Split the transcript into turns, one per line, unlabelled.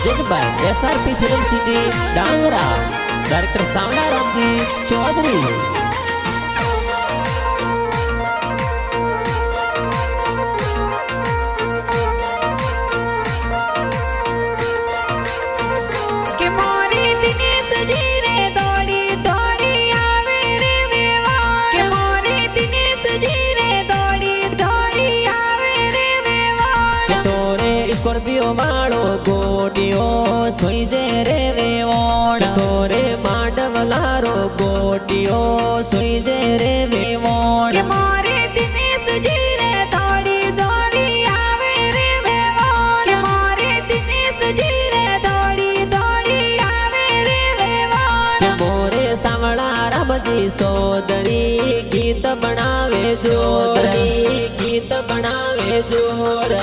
Present by SRP film city Dangra director Savna Ramji Chaudhary. Scorpio माड़ो गोटियो सोई जे रे वेवोण तोरे मांडवलारो गोटियो सोई जे रे वेवोण
के मारे दिनेश जी रे दौड़ी दौड़ी आवे रे वेवोण के मारे दिनेश जी रे दौड़ी दौड़ी आवे रे वेवोण
के मोरे सावड़ा रामजी सोदरी गीत बनावे जोर गीत बनावे जोर।